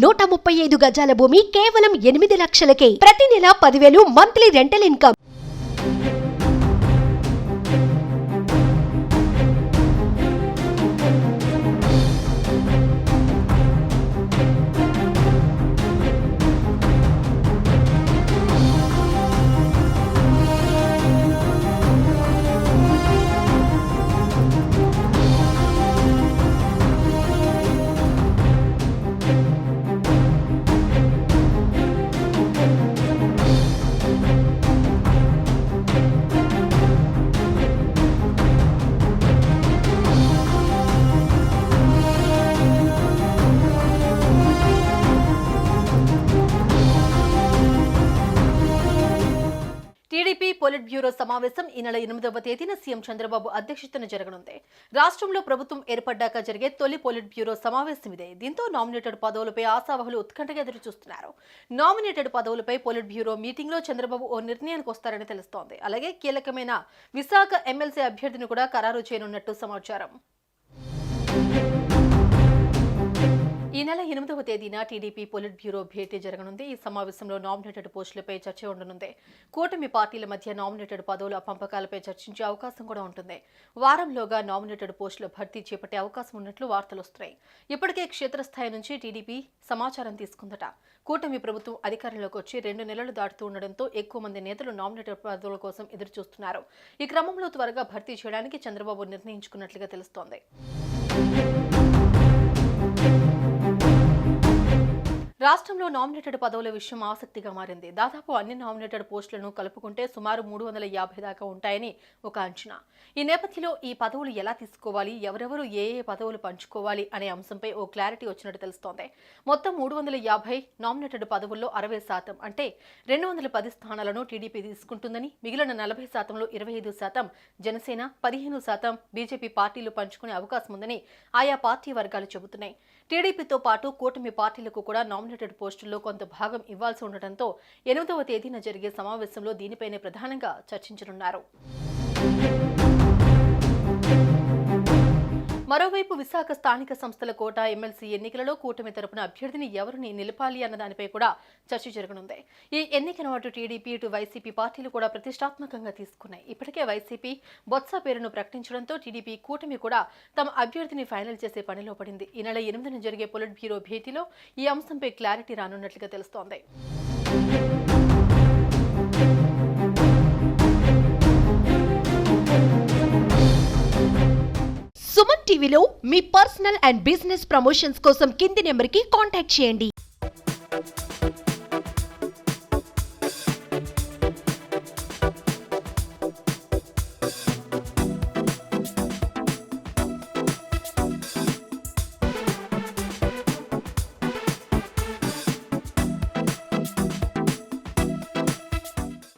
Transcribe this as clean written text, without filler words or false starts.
135 గజాల భూమి కేవలం 8 లక్షలకే. ప్రతి నెల 10,000 monthly rental income. TDP polit bureau సమావేశం ఈ నెల 8వ తేదీన సీఎం చంద్రబాబు అధ్యక్షతన జరగనుంది. రాష్ట్రంలో ప్రభుత్వం ఏర్పడ్డాక జరిగే తొలి పొలిట్ బ్యూరో సమావేశం ఇదే. దీంతో నామినేటెడ్ పదవులపై ఆశావహులు ఉత్కంఠగా ఎదురు చూస్తున్నారు. నామినేటెడ్ పదవులపై పొలిట్ బ్యూరో మీటింగ్ లో చంద్రబాబు ఓ నిర్ణయానికి వస్తారని తెలుస్తోంది. అలాగే కీలకమైన విశాఖ ఎమ్మెల్సీ అభ్యర్థిని కూడా ఖరారు చేయనున్నట్టు సమాచారం. ఈ నెల 8వ తేదీన టీడీపీ పొలిట్ బ్యూరో భేటీ జరగనుంది. ఈ సమావేశంలో నామినేటెడ్ పోస్టులపై చర్చ ఉండనుంది. కూటమి పార్టీల మధ్య నామినేటెడ్ పదవుల పంపకాలపై చర్చించే అవకాశం కూడా ఉంటుంది. వారంలోగా నామినేటెడ్ పోస్టుల భర్తీ చేపట్టే అవకాశం ఉన్నట్లు వార్తలు వస్తున్నాయి. ఇప్పటికే క్షేత్రస్థాయి నుంచి టీడీపీ సమాచారం తీసుకుందట. కూటమి ప్రభుత్వం అధికారంలోకి వచ్చి 2 నెలలు దాటుతూ ఉండడంతో ఎక్కువ మంది నేతలు నామినేటెడ్ పదవుల కోసం ఎదురు చూస్తున్నారు. ఈ క్రమంలో త్వరగా భర్తీ చేయడానికి చంద్రబాబు నిర్ణయించుకున్నట్లుగా తెలుస్తోంది. రాష్ట్రంలో నామినేటెడ్ పదవుల విషయం ఆసక్తిగా మారింది. దాదాపు అన్ని నామినేటెడ్ పోస్టులను కలుపుకుంటే సుమారు 350 దాకా ఉంటాయని ఒక అంచనా. ఈ నేపథ్యంలో ఈ పదవులు ఎలా తీసుకోవాలి, ఎవరెవరు ఏ పదవులు పంచుకోవాలి అనే అంశంపై ఓ క్లారిటీ వచ్చినట్టు తెలుస్తోంది. మొత్తం 350 నామినేటెడ్ పదవుల్లో 60% అంటే 210 స్థానాలను టీడీపీ తీసుకుంటుందని, మిగిలిన 40%లో 25% జనసేన, 15% బీజేపీ పార్టీలు పంచుకునే అవకాశం ఉందని ఆయా పార్టీ వర్గాలు చెబుతున్నాయి. టీడీపీతో పాటు కూటమి పార్టీలకు కూడా నామినేటెడ్ పోస్టుల్లో కొంత భాగం ఇవ్వాల్సి ఉండటంతో 8వ తేదీన జరిగే సమావేశంలో దీనిపైనే ప్రధానంగా చర్చించనున్నారు. మరోవైపు విశాఖ స్థానిక సంస్థల కోట ఎమ్మెల్సీ ఎన్నికలలో కూటమి తరపున అభ్యర్థిని ఎవరిని నిలపాలి అన్న దానిపై కూడా చర్చ జరగనుంది. ఈ ఎన్నికను అటు టీడీపీ ఇటు వైసీపీ పార్టీలు కూడా ప్రతిష్టాత్మకంగా తీసుకున్నాయి. ఇప్పటికే వైసీపీ బొత్స పేరును ప్రకటించడంతో టీడీపీ కూటమి కూడా తమ అభ్యర్థిని ఫైనల్ చేసే పనిలో పడింది. ఈ నెల 8న జరిగే పొలిట్ బ్యూరో భేటీలో ఈ అంశంపై క్లారిటీ రానున్నట్లుగా తెలుస్తోంది. సుమన్ టీవీలో మీ పర్సనల్ అండ్ బిజినెస్ ప్రమోషన్స్ కోసం కింది నెంబర్కి కాంటాక్ట్ చేయండి.